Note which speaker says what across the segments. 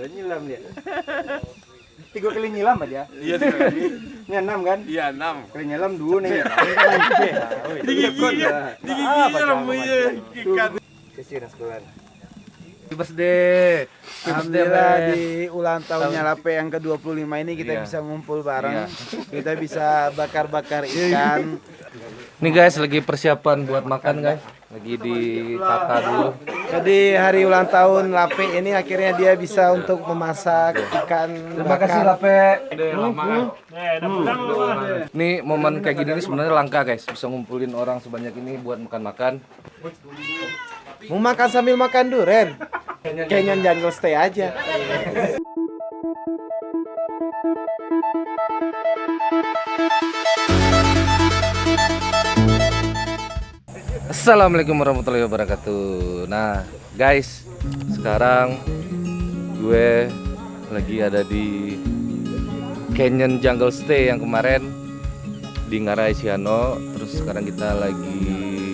Speaker 1: Nyilam dia. 3 kali nyilam aja.
Speaker 2: Iya 3 kali.
Speaker 1: Ini 6 kan?
Speaker 2: Iya 6.
Speaker 1: Kali nyilam 2 nih.
Speaker 2: Tinggi rambutnya ikan.
Speaker 1: Kesian sekolah.
Speaker 3: Birthday.
Speaker 4: Alhamdulillah di ulang tahunnya Lape yang ke-25 ini kita bisa ngumpul bareng. Kita bisa bakar-bakar ikan.
Speaker 3: Nih guys, lagi persiapan buat makan guys. Lagi ditata dulu.
Speaker 4: Jadi hari ulang tahun Lape ini akhirnya dia bisa untuk memasak ikan
Speaker 3: Terima kasih
Speaker 4: bakar.
Speaker 3: Lape. Nih momen kayak gini nih sebenarnya langka guys. Bisa ngumpulin orang sebanyak ini buat makan-makan.
Speaker 4: Mau makan sambil makan durian. Canyon Jungle Stay aja.
Speaker 3: Assalamualaikum warahmatullahi wabarakatuh. Nah guys, sekarang gue lagi ada di Canyon Jungle Stay yang kemarin di Ngarai Siano. Terus sekarang kita lagi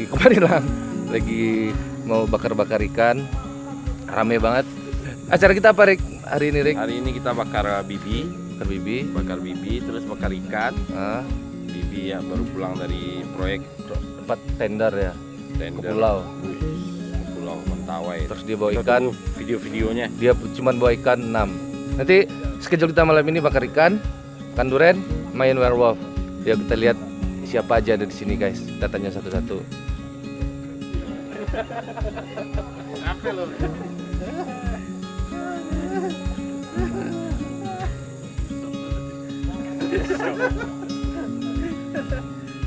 Speaker 3: kemarin lah, lagi mau bakar-bakar ikan. Rame banget. Acara kita apa Rik? Hari ini Rik?
Speaker 2: Hari ini kita bakar bibi,
Speaker 3: Bakar bibi.
Speaker 2: terus bakar ikan.
Speaker 3: Ah,
Speaker 2: Bibi ya baru pulang dari proyek
Speaker 3: tempat tender ya, ke
Speaker 2: tender
Speaker 3: pulau.
Speaker 2: Pulau Mentawai.
Speaker 3: Terus dia bawa
Speaker 2: Kita
Speaker 3: ikan.
Speaker 2: tunggu video-videonya.
Speaker 3: Dia cuman bawa ikan 6. Nanti schedule kita malam ini bakar ikan, makan durian, main werewolf. Ya kita lihat siapa aja ada di sini guys. Kita tanya satu-satu.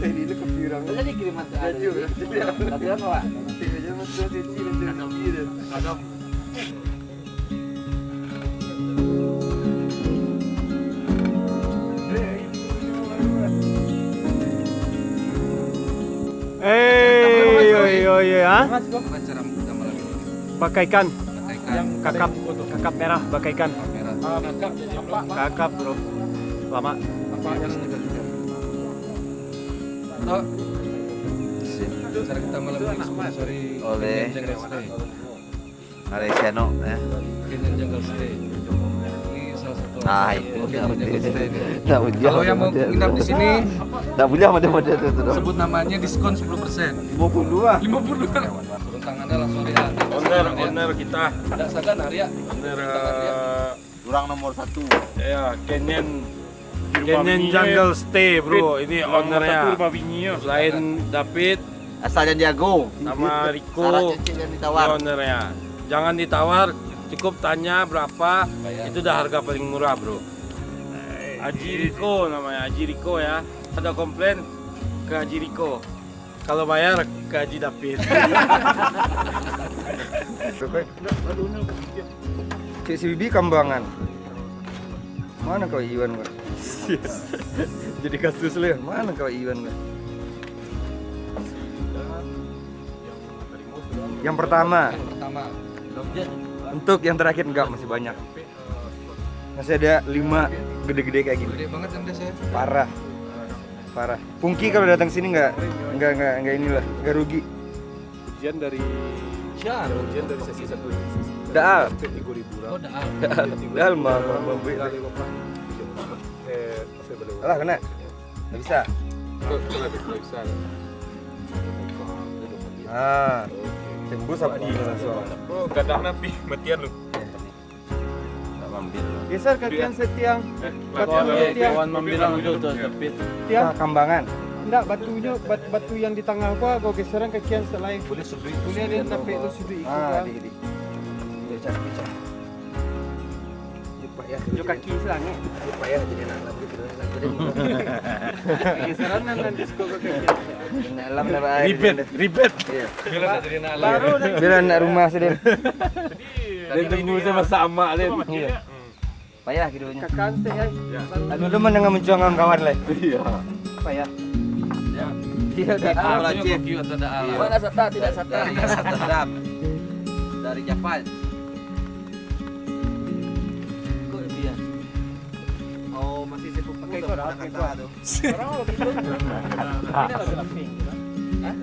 Speaker 1: Ini lu kepirang. Tadi kiriman ke ada. Tapi apa, Pak? Tinggalnya masuk di sini dan gitu.
Speaker 3: Apa acara kita malam ini?
Speaker 5: Bakaikan
Speaker 3: Bakar ikan.
Speaker 5: kakap merah bakaikan
Speaker 3: Merah.
Speaker 5: kakap bro lama
Speaker 3: Oh. Acara kita malam ini sponsori
Speaker 6: Oleh
Speaker 3: Canyon Jungle Stay.
Speaker 6: Malaysiano ya.
Speaker 3: Canyon Jungle Stay. Ini salah satu.
Speaker 6: Nah itu
Speaker 3: Canyon Jungle Stay.
Speaker 6: tak punya.
Speaker 3: Kalau yang mau nginap di sini,
Speaker 6: tak punya model-model itu tuh.
Speaker 3: sebut namanya diskon 10%.
Speaker 1: 52.
Speaker 3: 52. Turun tangannya langsung Ria.
Speaker 2: Owner kita,
Speaker 3: Tidak sagan Arya.
Speaker 2: owner
Speaker 6: Kurang nomor 1.
Speaker 2: ya Canyon
Speaker 5: Jungle Stay bro
Speaker 2: Ini
Speaker 5: ini
Speaker 2: ownernya.
Speaker 5: ownernya
Speaker 2: Selain David
Speaker 6: Asalnya jago.
Speaker 2: sama Riko,
Speaker 6: Syarat cicil yang
Speaker 2: ini
Speaker 6: ditawar.
Speaker 2: ownernya. Jangan ditawar, cukup tanya berapa.
Speaker 3: Bayar.
Speaker 2: Itu udah harga paling murah bro. Haji Riko namanya, Haji Riko ya. Ada komplain ke Haji Riko. Kalau bayar ke Haji David.
Speaker 1: Cik si Bibi Kambangan. Mana kau Iwan gua? Jadi kasus lu ya. Mana kau Iwan gua? Yang pertama, untuk yang terakhir enggak, masih banyak. Masih ada 5 gede-gede kayak gini.
Speaker 3: Gede banget yang saya.
Speaker 1: Parah. Parah. Pungki kalau datang sini enggak inilah, enggak rugi.
Speaker 5: ujian dari sesi 1
Speaker 1: Daal.
Speaker 5: 3.000
Speaker 3: Oh, dah.
Speaker 1: Daal mah beli. Alah kena. Enggak bisa. Ah. Tembus apa langsung.
Speaker 2: Oh, gadang nabi, matian lu.
Speaker 5: geser kakian setiang
Speaker 2: Kawan membilang itu tuh David.
Speaker 5: tiang
Speaker 1: Kambangan.
Speaker 5: enggak batu yang di tengah gua geseran kakian selain boleh ada tapi itu sudah ikut
Speaker 1: Ah,
Speaker 5: kan
Speaker 1: di. Bicara. Lupa ya.
Speaker 5: jo kaki selangnya
Speaker 1: Lupa ya jadi anak lagi gitu.
Speaker 5: geseran nanti disko kakian
Speaker 1: Dalam dapat air.
Speaker 2: Ribet.
Speaker 1: Iya.
Speaker 3: Bila udah jadi anak
Speaker 5: baru
Speaker 1: Biar anak rumah sih, Den.
Speaker 2: Dan tunggu sama-sama deh.
Speaker 1: Payah hidupnya.
Speaker 5: kakan teh ya
Speaker 1: Aduh, lu menengah mencongang kawan lah.
Speaker 2: Iya.
Speaker 1: Payah. Iya, udah.
Speaker 6: Mana sata tidak sata. Sedap. Dari Jepang. Kok dia? Oh, masih sibuk pakai kata tuh.
Speaker 5: orang mau gitu ini lagi laping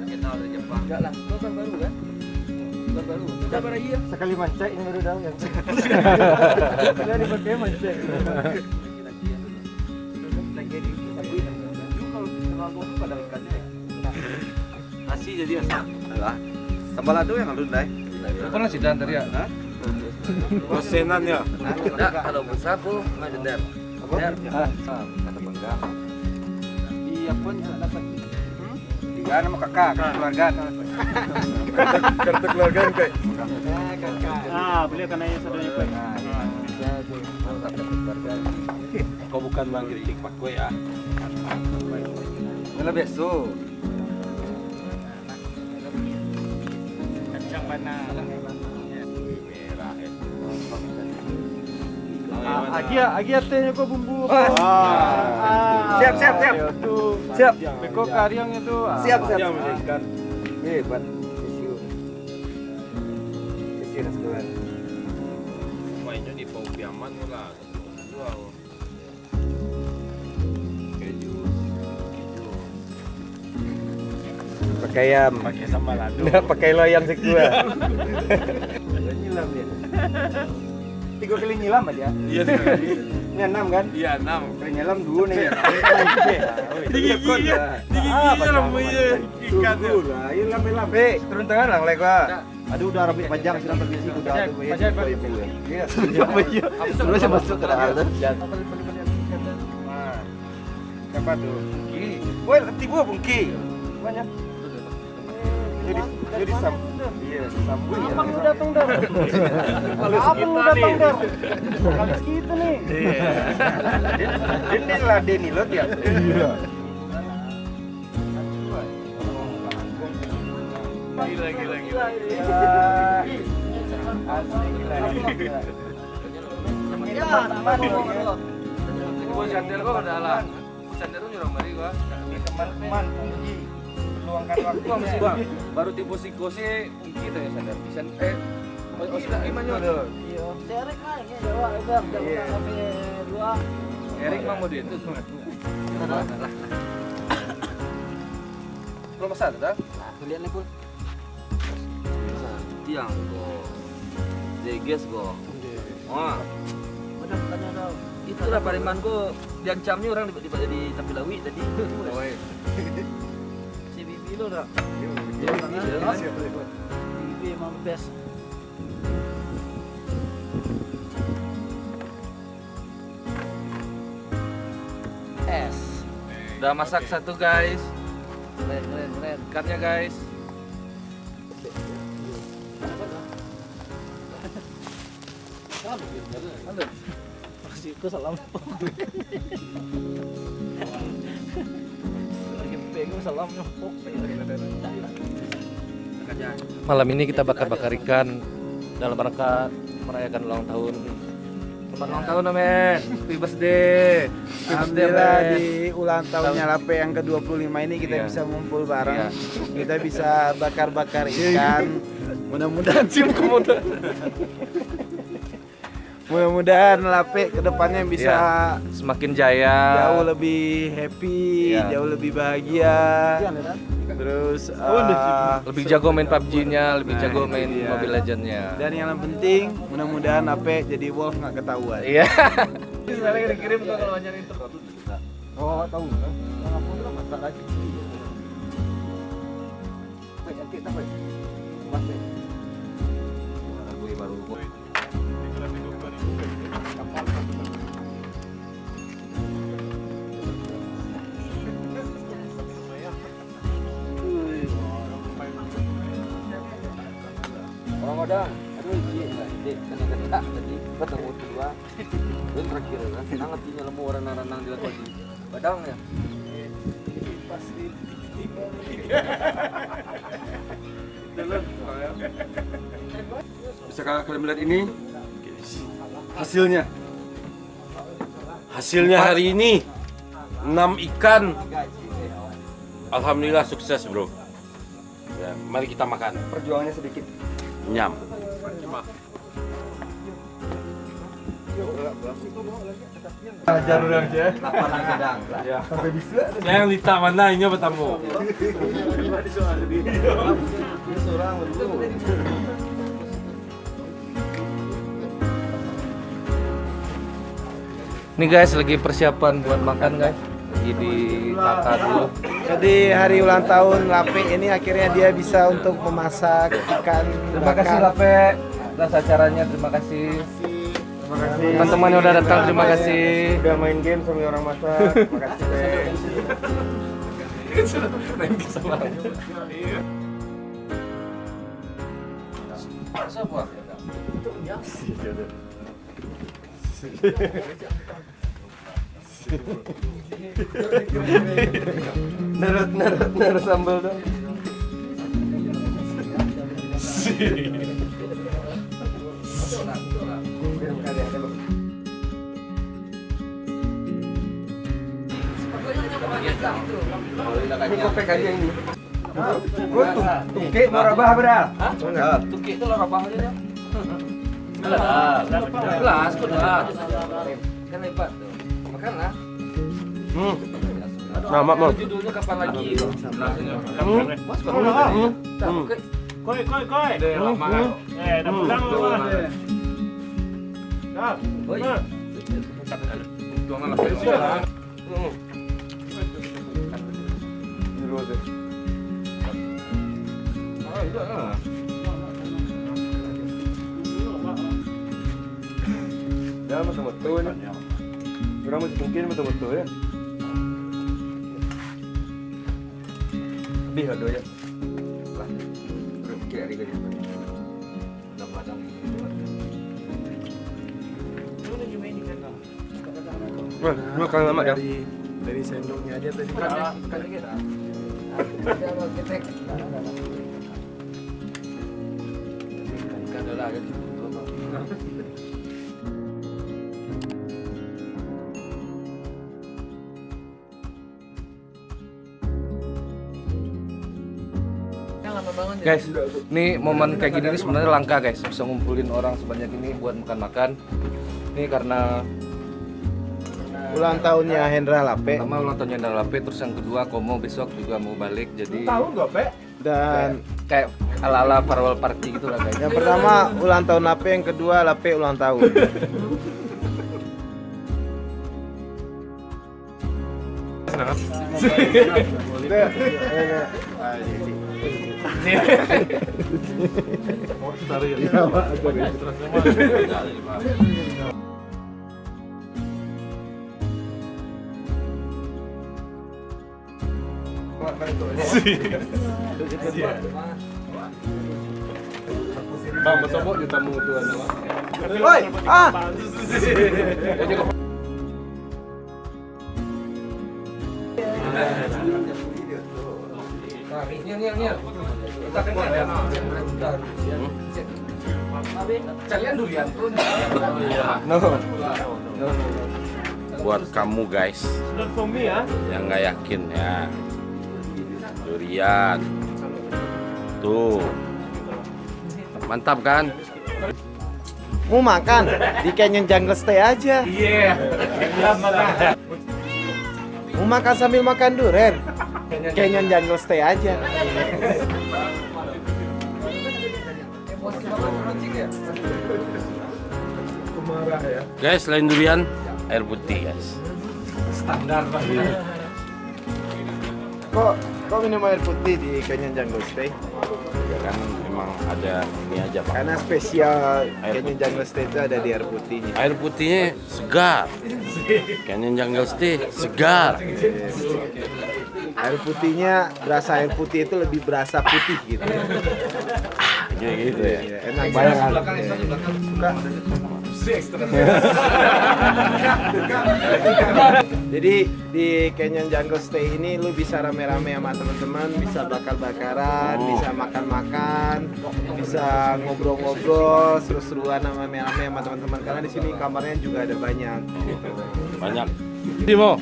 Speaker 6: Kita dari Jepang.
Speaker 1: Enggak lah, itu kan baru kan?
Speaker 6: Sudah pada iya.
Speaker 1: Sekali mancai ini baru tahu yang. Sudah dipakai mancai.
Speaker 6: Nasi jadi asam. Alah. Sambal lado yang alun dai.
Speaker 3: Pernah sih dan tadi ya?
Speaker 2: Rosenan ya.
Speaker 6: Enggak, kalau besar tuh masih der. Der.
Speaker 3: Kata penggang.
Speaker 5: Iya pun dapat.
Speaker 1: Tiga nama kakak keluarga. Kartu keluarga kayak.
Speaker 5: Ah, beliau kan yang saudaranya Pak.
Speaker 3: Mantap dapat keluarga.
Speaker 2: Kau bukan mengkritik Pak Kue ya.
Speaker 1: Mana besok?
Speaker 5: Kacang panah. Agi tehnya kok bumbu.
Speaker 1: Siap.
Speaker 5: Itu
Speaker 1: Siap.
Speaker 5: beko kariang itu.
Speaker 1: Siap.
Speaker 2: Yang menjadikan
Speaker 1: Hebat. Isi nasi goreng.
Speaker 2: mainnya di Pau Piaman lah. Wow.
Speaker 1: Pakai ayam.
Speaker 2: Pakai sambal lado.
Speaker 1: Nggak pakai loyang sih gua. Nyilam dia. 3 kali nyilam aja.
Speaker 2: Iya sekali.
Speaker 1: Ini 6 kan?
Speaker 2: Iya 6.
Speaker 1: Kali nyilam 2 nih.
Speaker 2: Tinggi-tinggi lah punya ikannya.
Speaker 1: Ayo lambe-lambe. Turun tangan lang lek gua.
Speaker 6: Aduh udah rapi panjang sudah berbisi udah tuh.
Speaker 1: Iya.
Speaker 6: Terus saya masuk ke dalam.
Speaker 1: Nah. Siapa tuh? Ki. Woi, leti gua Bung Ki. Banyak. Jadi sam. Iya, sambung ya.
Speaker 5: Abang udah datang dah. Abang udah datang dah. Kali segitu nih.
Speaker 1: Ini lah Denny lo dia. Iya.
Speaker 2: Gila.
Speaker 3: Gua sandal gua ada lah. Sandal lu nyurang mari gua.
Speaker 1: Teman-teman Uji meluangkan waktu
Speaker 3: Masih bang, baru tipe psikosi kita ya sadar. Bisa oh sudah gimana nyo?
Speaker 6: Serek lah ini Jawa Eber
Speaker 1: Iya.
Speaker 6: kami dua.
Speaker 3: Erik Mang Modin. Belum masak dah?
Speaker 6: Lihat nih pun. Tiang kok. Deges kok. Wah. Benar tanya dong. Itulah parimanku diancamnya orang di tapi lawi tadi. Si Bibi lo dah. Bibi emang best.
Speaker 3: Es. Udah masak satu guys.
Speaker 6: Keren.
Speaker 3: Ikannya guys.
Speaker 6: Masih ke salam. Lagi pengen salam nyopok.
Speaker 3: Malam ini kita bakar-bakar ikan dalam rangka merayakan ulang tahun. Selamat ulang tahun, men. Happy birthday.
Speaker 4: Alhamdulillah di ulang tahunnya Lape yang ke-25 ini kita
Speaker 3: Iya.
Speaker 4: bisa ngumpul bareng.
Speaker 3: Iya.
Speaker 4: Kita bisa bakar-bakar ikan. Mudah-mudahan Mudah-mudahan Lape kedepannya bisa
Speaker 3: Semakin jaya.
Speaker 4: jauh lebih happy,
Speaker 3: Iya.
Speaker 4: jauh lebih bahagia. Terus
Speaker 3: Lebih jago main PUBG-nya, lebih
Speaker 4: Nah,
Speaker 3: jago
Speaker 4: itu
Speaker 3: main
Speaker 4: dia.
Speaker 3: Mobile Legends-nya.
Speaker 4: dan yang penting mudah-mudahan Lape jadi wolf nggak ketahuan.
Speaker 3: Iya. Sekali dikirim kok kalau banyak itu.
Speaker 1: Oh, tahu.
Speaker 6: Orang-orang, aduh ide kena tadi ketemu dua. Dan terakhir kan, sangat tinggal lemu orang-orang di lakukan di badang ya.
Speaker 1: Bisa kalian melihat ini hasilnya.
Speaker 2: Hasilnya hari ini 6 ikan. Alhamdulillah sukses, Bro. Ya, mari kita makan.
Speaker 1: Perjuangannya sedikit.
Speaker 2: Nyam.
Speaker 1: Ajar orang aja.
Speaker 6: Lapangan sedang.
Speaker 1: Sampai bisa.
Speaker 2: Yang lita mana ini bertamu?
Speaker 1: Seorang berdua.
Speaker 3: Nih guys, lagi persiapan buat makan guys. Lagi di tata dulu.
Speaker 4: Jadi hari ulang tahun Lape ini akhirnya dia bisa untuk memasak ikan
Speaker 3: Terima kasih
Speaker 4: bakar.
Speaker 3: Lape atas acaranya. Terima kasih. Teman-teman yang udah datang, terima kasih.
Speaker 1: Udah main game sama orang masak. Makasih Teh. Naruh sambal dong. Ini kopek aja ini. Gue tungke mau rabah beral. Enggak.
Speaker 6: Tukik itu lah rabahnya ya. Kelas, kelas. Kan hebat tuh. Makanlah.
Speaker 1: Nah, mak.
Speaker 6: Judulnya kapan lagi? Mas kok
Speaker 5: Koi. Dah pulang lu. Dah.
Speaker 6: Jangan lah.
Speaker 1: Ya, betul-betul ini. Orang masih mungkin betul-betul ya. Lebih ada ya. Lah. Terus kayak hari ini. Udah padang ini. Wah, makan lama ya.
Speaker 4: Dari sendoknya aja tadi.
Speaker 3: Guys, nih momen kayak gini nih sebenarnya langka guys, bisa ngumpulin orang sebanyak ini buat makan-makan. Ini karena
Speaker 4: Ulang tahunnya Hendra Lape
Speaker 3: pertama ulang tahunnya Hendra Lape, terus yang kedua Komo besok juga mau balik, jadi
Speaker 4: dan
Speaker 3: kayak ala-ala farewell party gitu lah guys.
Speaker 4: yang pertama ulang tahun Lape, yang kedua Lape ulang tahun.
Speaker 1: Bang, besobok juta mutuan.
Speaker 4: Oi, ah.
Speaker 3: Kalian durian tuh.
Speaker 2: Buat kamu guys yang nggak yakin ya, durian tuh mantap kan?
Speaker 4: Mau makan di Canyon Jungle Stay aja. Mau makan sambil makan durian. Canyon Jungle Stay aja.
Speaker 2: Guys, selain durian, air putih guys.
Speaker 4: Kok minum air putih di Canyon Jungle Stay?
Speaker 2: Ya kan memang ada ini aja pak.
Speaker 4: Karena spesial
Speaker 2: Air
Speaker 4: Canyon Jungle Stay itu ada di air putihnya.
Speaker 2: Air putihnya segar. Canyon Jungle Stay segar.
Speaker 4: Air putihnya berasa air putih itu lebih berasa putih gitu.
Speaker 2: Gitu ya.
Speaker 4: Ya, enak banget. Jadi di Canyon Jungle Stay ini lu bisa rame-rame sama teman-teman, bisa bakar-bakaran, bisa makan-makan, bisa ngobrol-ngobrol, seru-seruan sama rame-rame sama teman-teman. Karena di sini kamarnya juga ada banyak.
Speaker 2: Banyak. Timo.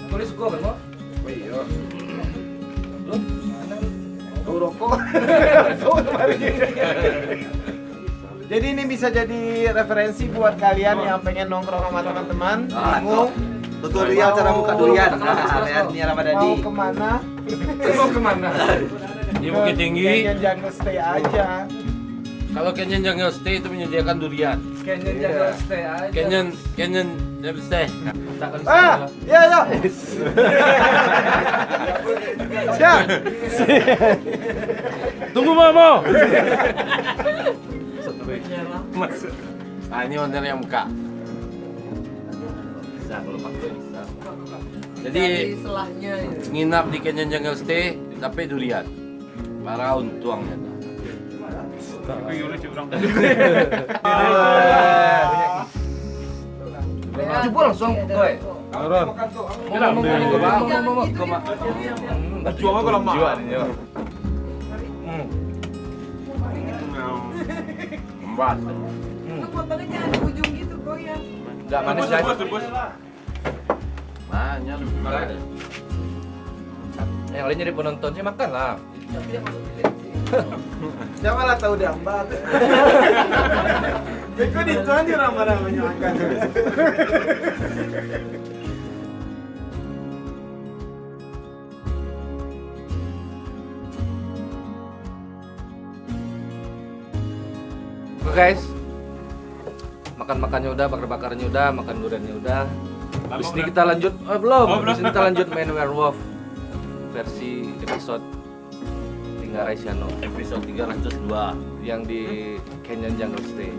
Speaker 3: Tulis gua kan, Mo?
Speaker 4: Oh iya. Lu rokok. Jadi ini bisa jadi referensi buat kalian yang pengen nongkrong sama teman-teman, bingung
Speaker 1: Tutorial cara buka durian. Nah, lihat nih Ramadhani.
Speaker 4: Mau kemana?
Speaker 2: Mau kemana? Di Bukit Tinggi.
Speaker 4: Canyon Jungle Stay aja.
Speaker 2: Kalau Canyon Jungle Stay itu menyediakan durian.
Speaker 6: Canyon Jungle Stay aja.
Speaker 2: Canyon Jungle Stay.
Speaker 4: Ya ya. Siap.
Speaker 2: Tunggu Mamo. Nah, ini owner yang buka. Bisa kalau pakai bisa. Jadi
Speaker 6: Selahnya
Speaker 2: nginap di Canyon Jungle Stay tapi durian. Para untuangnya.
Speaker 6: Coba langsung kowe.
Speaker 2: Jual apa lama? Mbak.
Speaker 7: Potongnya jangan di ujung gitu kok ya.
Speaker 3: Enggak manis ya.
Speaker 2: Banyak.
Speaker 3: Yang lain jadi penonton sih makan lah.
Speaker 4: Siapa lah tahu dia mbak. Beko di tuan di ramai-ramai makan.
Speaker 3: Oke guys, makan-makannya udah, bakar-bakarnya udah, makan duriannya udah. Habis ini kita lanjut, belum. Habis ini kita lanjut main werewolf versi episode Tinggal Raisiano
Speaker 2: Episode 302
Speaker 3: yang di Canyon Jungle Stay.